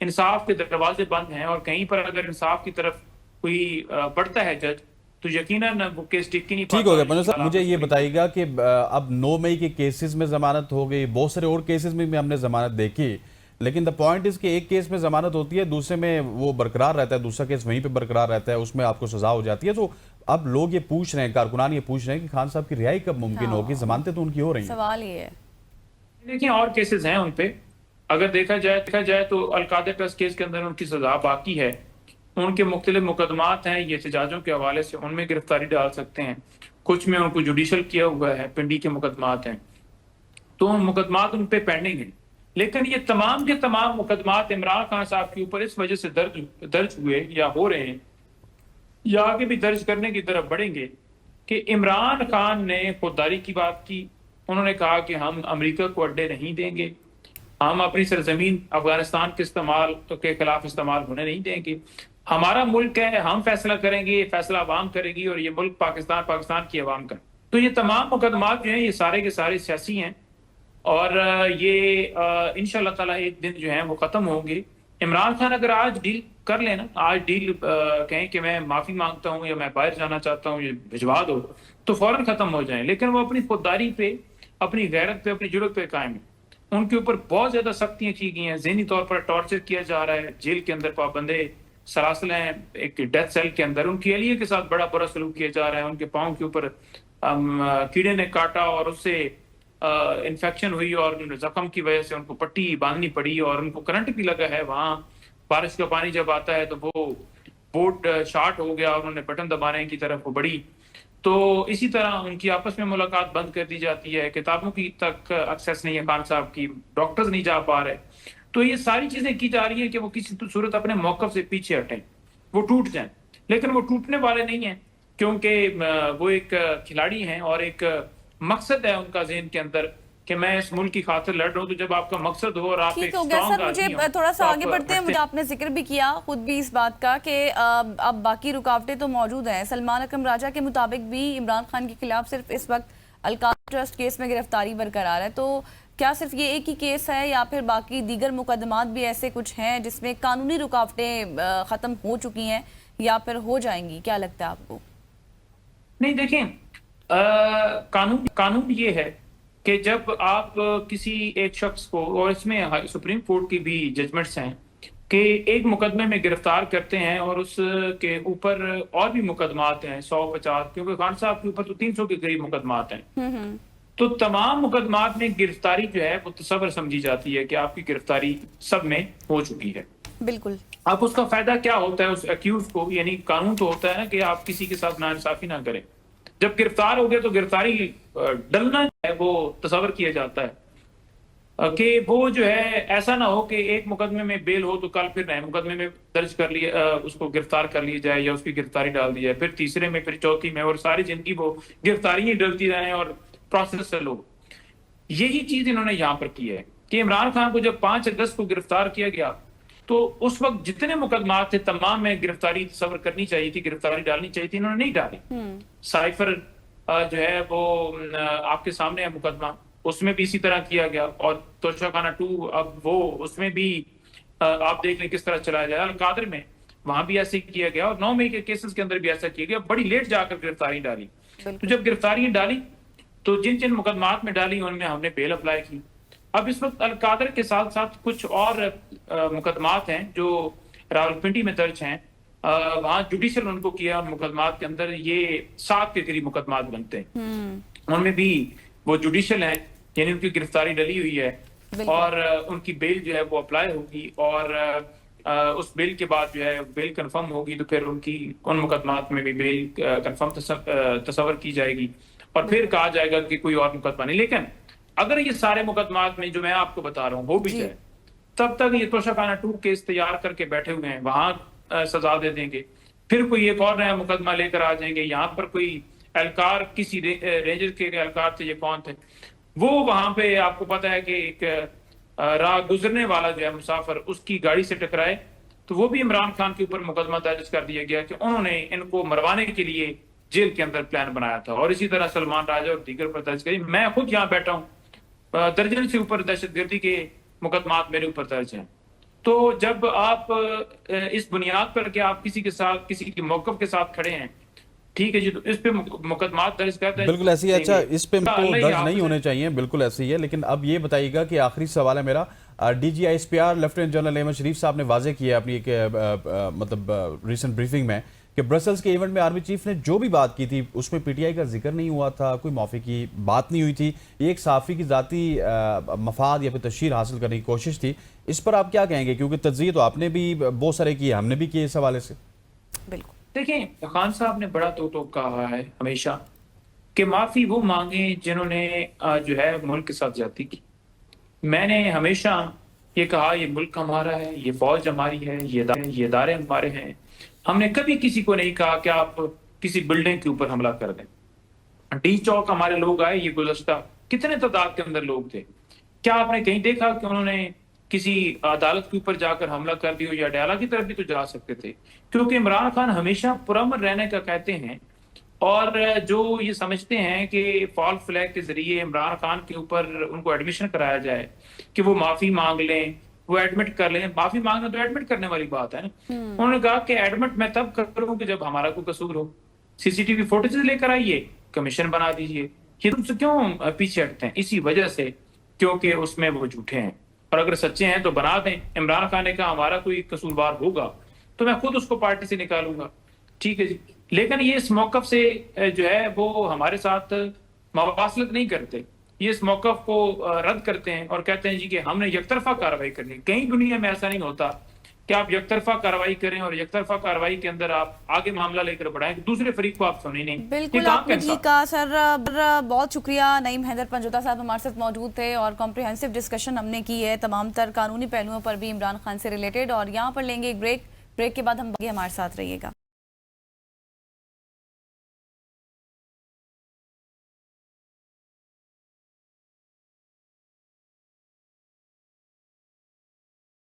انصاف کے دروازے بند ہیں، اور کہیں پر اگر انصاف کی طرف کوئی بڑھتا ہے جج تو یقیناً وہ کیس ٹک ہی نہیں پاتا۔ ٹھیک ہو گیا پنجو صاحب، مجھے یہ بتائیے گا کہ اب 9 مئی کے کیسز میں ضمانت ہو گئی، بہت سارے اور کیسز میں بھی ہم نے ضمانت دیکھی، لیکن دا پوائنٹ از کہ ایک کیس میں ضمانت ہوتی ہے، دوسرے میں وہ برقرار رہتا ہے، دوسرا کیس وہیں پہ برقرار رہتا ہے، اس میں آپ کو سزا ہو جاتی ہے۔ تو اب لوگ یہ پوچھ رہے ہیں، کارکنان یہ پوچھ رہے ہیں کہ خان صاحب کی رہائی کب ممکن ہوگی؟ ضمانتیں تو ان کی ہو رہی ہیں۔ سوال یہ ہے دیکھیں اور کیسز ہیں ان پہ، اگر دیکھا جائے تو القادر ٹرسٹ کیس کے اندر ان کی سزا باقی ہے، ان کے مختلف مقدمات ہیں، یہ احتجاجوں کے حوالے سے ان میں گرفتاری ڈال سکتے ہیں، کچھ میں ان کو جوڈیشل کیا ہوا ہے، پنڈی کے مقدمات ہیں، تو مقدمات ان پہ پینڈنگ ہیں۔ لیکن یہ تمام کے تمام مقدمات عمران خان صاحب کے اوپر اس وجہ سے درج ہوئے یا ہو رہے ہیں یا آگے بھی درج کرنے کی طرف بڑھیں گے کہ عمران خان نے خودداری کی بات کی، انہوں نے کہا کہ ہم امریکہ کو اڈے نہیں دیں گے، ہم اپنی سرزمین افغانستان کے خلاف استعمال ہونے نہیں دیں گے، ہمارا ملک ہے، ہم فیصلہ کریں گے، یہ فیصلہ عوام کرے گی، اور یہ ملک پاکستان کی عوام کا۔ تو یہ تمام مقدمات جو ہیں یہ سارے کے سارے سیاسی ہیں، اور یہ انشاءاللہ تعالیٰ ایک دن جو ہیں وہ ختم ہوں گے۔ عمران خان اگر آج ڈیل کر لینا، آج ڈیل کہیں کہ میں معافی مانگتا ہوں یا میں باہر جانا چاہتا ہوں، یہ بھجوا دو، تو فوراً ختم ہو جائیں، لیکن وہ اپنی خودداری پہ، اپنی غیرت پہ، اپنی جرات پہ قائم ہیں۔ ان کے اوپر بہت زیادہ سختیاں کی گئی ہیں، ذہنی طور پر ٹارچر کیا جا رہا ہے، جیل کے اندر پابندے سلاسل ہیں، ایک ڈیتھ سیل کے اندر ان کی اہلیہ کے ساتھ بڑا برا سلوک کیا جا رہا ہے، ان کے پاؤں کے اوپر کیڑے نے کاٹا اور اس سے انفیکشن ہوئی، اور زخم کی وجہ سے ان کو پٹی باندھنی پڑی، اور ان کو کرنٹ بھی لگا ہے وہاں، بارش کا پانی جب آتا ہے تو وہ بورڈ شارٹ ہو گیا اور انہوں نے بٹن دبانے کی طرف وہ بڑھی۔ تو اسی طرح ان کی آپس میں ملاقات بند کر دی جاتی ہے، کتابوں کی تک ایکسیس نہیں ہے خان صاحب کی، ڈاکٹرز نہیں جا پا رہے، تو یہ ساری چیزیں کی جا رہی ہیں کہ وہ کسی صورت اپنے موقف سے پیچھے ہٹیں، وہ ٹوٹ جائیں، لیکن وہ ٹوٹنے والے نہیں ہیں، کیونکہ وہ ایک کھلاڑی ہیں اور ایک مقصد ہے ان کا ذہن کے اندر کہ میں اس ملک کی خاطر لڑ رہا ہوں۔ تو جب آپ کا مقصد ہو اور آپ ایک ٹھیک ہو گیا اسٹرانگ سر، مجھے تھوڑا سا آگے بڑھتے ہیں، مجھے آپ نے ذکر بھی کیا خود بھی اس بات کا کہ اب باقی رکاوٹیں تو موجود ہیں۔ سلمان اکرم راجہ کے مطابق بھی عمران خان کے خلاف صرف اس وقت القادر ٹرسٹ کیس میں گرفتاری برقرار ہے، تو کیا صرف یہ ایک ہی کیس ہے یا پھر باقی دیگر مقدمات بھی ایسے کچھ ہیں جس میں قانونی رکاوٹیں ختم ہو چکی ہیں یا پھر ہو جائیں گی؟ کیا لگتا ہے آپ کو؟ نہیں دیکھیں، قانون یہ ہے کہ جب آپ کسی ایک شخص کو، اور اس میں سپریم کورٹ کی بھی ججمنٹس ہیں کہ ایک مقدمے میں گرفتار کرتے ہیں اور اس کے اوپر اور بھی مقدمات ہیں 150، کیونکہ خان صاحب کے اوپر تو 300 کے قریب مقدمات ہیں، تو تمام مقدمات میں گرفتاری جو ہے وہ تصور سمجھی جاتی ہے کہ آپ کی گرفتاری سب میں ہو چکی ہے۔ بالکل۔ اب اس کا فائدہ کیا ہوتا ہے اس ایکیوز کو؟ یعنی قانون تو ہوتا ہے نا کہ آپ کسی کے ساتھ ناانصافی نہ کریں، جب گرفتار ہو گئے تو گرفتاری ڈلنا ہے وہ تصور کیا جاتا ہے کہ وہ جو ہے ایسا نہ ہو کہ ایک مقدمے میں بیل ہو تو کل پھر نئے مقدمے میں درج کر لیے اس کو گرفتار کر لی جائے یا اس کی گرفتاری ڈال دی جائے، پھر تیسرے میں، پھر چوتھی میں، اور ساری زندگی وہ گرفتاری ہی ڈلتی رہیں اور پروسیس سے لوگ۔ یہی چیز انہوں نے یہاں پر کی ہے کہ عمران خان کو جب 5 اگست کو گرفتار کیا گیا تو اس وقت جتنے مقدمات تھے تمام میں گرفتاری تصور کرنی چاہیے تھی، گرفتاری ڈالنی چاہیے تھی، انہوں نے نہیں ڈالی۔ سائفر جو ہے وہ آپ کے سامنے ہے مقدمہ، اس میں بھی اسی طرح کیا گیا، اور توشہ خانہ 2 اب وہ اس میں بھی آپ دیکھ لیں کس طرح چلایا جائے۔ القادر میں وہاں بھی ایسے کیا گیا، اور 9 مئی کے کیسز کے اندر بھی ایسا کیا گیا، بڑی لیٹ جا کر گرفتاری ڈالی۔ تو جب گرفتاری ڈالی تو جن مقدمات میں ڈالی ان میں ہم نے بیل اپلائی کی۔ اب اس وقت القادر کے ساتھ ساتھ کچھ اور مقدمات ہیں جو راولپنڈی میں درج ہیں، وہاں جوڈیشل ان کو کیا، ان مقدمات کے اندر یہ 7 کے قریب مقدمات بنتے ہیں، ان میں بھی وہ جوڈیشل ہیں، یعنی ان کی گرفتاری ڈلی ہوئی ہے، اور ان کی بیل جو ہے وہ اپلائی ہوگی، اور اس بیل کے بعد جو ہے بیل کنفرم ہوگی تو پھر ان کی ان مقدمات میں بھی بیل کنفرم تصور کی جائے گی، اور پھر کہا جائے گا کہ کوئی اور مقدمہ نہیں۔ لیکن اگر یہ سارے مقدمات میں جو میں آپ کو بتا رہا ہوں ہو بھی جائے، تب تک یہ توشہ خانہ 2 کیس تیار کر کے بیٹھے ہوئے ہیں، وہاں سزا دے دیں گے، پھر کوئی ایک اور نیا مقدمہ لے کر آ جائیں گے، یہاں پر کوئی اہلکار کسی رینجر کے اہلکار تھے، یہ کون تھے، وہ وہاں پہ آپ کو پتا ہے کہ ایک راہ گزرنے والا جو ہے مسافر اس کی گاڑی سے ٹکرائے، تو وہ بھی عمران خان کے اوپر مقدمہ درج کر دیا گیا کہ انہوں نے ان کو مروانے کے لیے جیل کے اندر پلان بنایا تھا، اور اسی طرح سلمان راجہ اور دیگر پر درج کری۔ میں خود یہاں بیٹھا ہوں، درجن سے اوپر دہشت گردی کے مقدمات میرے اوپر درج ہیں، تو جب آپ اس بنیاد پر کہ آپ کسی کے ساتھ کسی کے موقف کے ساتھ کھڑے ہیں، ٹھیک ہے جی، تو اس پہ مقدمات درج کرتے ہیں. بالکل ایسی ہے. اچھا اس پہ تو اللہ ہی درج حافظ نہیں ہونے چاہیے، بالکل ایسی ہے. لیکن اب یہ بتائیے گا کہ آخری سوال ہے میرا، D G I S P R lieutenant general Ahmed Sharif صاحب نے واضح کیا اپنی ایک مطلب ریسنٹ بریفنگ میں کہ برسلز کے ایونٹ میں آرمی چیف نے جو بھی بات کی تھی اس میں پی ٹی آئی کا ذکر نہیں ہوا تھا، کوئی معافی کی بات نہیں ہوئی تھی، یہ ایک صحافی کی ذاتی مفاد یا پھر تشہیر حاصل کرنے کی کوشش تھی. اس پر آپ کیا کہیں گے؟ کیونکہ تجزیے تو آپ نے بھی بہت سارے کیے، ہم نے بھی کیے اس حوالے سے. بالکل. دیکھیں خان صاحب نے بڑا تو کہا ہے ہمیشہ کہ معافی وہ مانگیں جنہوں نے جو ہے ملک کے ساتھ زیادتی کی. میں نے ہمیشہ یہ کہا یہ ملک ہمارا ہے، یہ فوج ہماری ہے، یہ ادارے ہمارے ہیں. ہم نے کبھی کسی کو نہیں کہا کہ آپ کسی بلڈنگ کے اوپر حملہ کر دیں. ڈی چوک ہمارے لوگ آئے، یہ گزشتہ کتنے تعداد کے اندر لوگ تھے، کیا آپ نے کہیں دیکھا کہ انہوں نے کسی عدالت کے اوپر جا کر حملہ کر دی ہو؟ یا ڈیالہ کی طرف بھی تو جا سکتے تھے. کیونکہ عمران خان ہمیشہ پرامن رہنے کا کہتے ہیں، اور جو یہ سمجھتے ہیں کہ فال فلیگ کے ذریعے عمران خان کے اوپر ان کو ایڈمیشن کرایا جائے کہ وہ معافی مانگ لیں، وہ ایڈمٹ کر لیں. معافی مانگنا تو ایڈمٹ کرنے والی بات ہے نا. انہوں نے کہا کہ ایڈمٹ میں تب کروں کہ جب ہمارا کوئی قصور ہو. سی سی ٹی وی فوٹیجز لے کر آئیے، کمیشن بنا دیجئے. یہ تم سے کیوں پیچھے ہٹتے ہیں؟ اسی وجہ سے کیونکہ اس میں وہ جھوٹے ہیں، اور اگر سچے ہیں تو بنا دیں. عمران خان نے کہا ہمارا کوئی قصوروار ہوگا تو میں خود اس کو پارٹی سے نکالوں گا. ٹھیک ہے جی، لیکن یہ اس موقف سے جو ہے وہ ہمارے ساتھ مواصلت نہیں کرتے. یہ اس موقف کو رد کرتے ہیں اور کہتے ہیں جی کہ ہم نے یک طرفہ کارروائی کرنی. کہیں دنیا میں ایسا نہیں ہوتا کہ آپ یک طرفہ کارروائی کریں اور یک طرفہ کارروائی کے اندر آپ آگے معاملہ لے کر بڑھائیں، دوسرے فریق کو آپ سنیں نہیں. بالکل آپ نے ٹھیک کہا سر. بہت شکریہ. نعیم حیدر پنجوتا صاحب ہمارے ساتھ موجود تھے اور کمپریہنسو ڈسکشن ہم نے کی ہے تمام تر قانونی پہلوؤں پر بھی عمران خان سے ریلیٹڈ. اور یہاں پر لیں گے ایک بریک کے بعد ہم ہمارے ساتھ رہیے گا.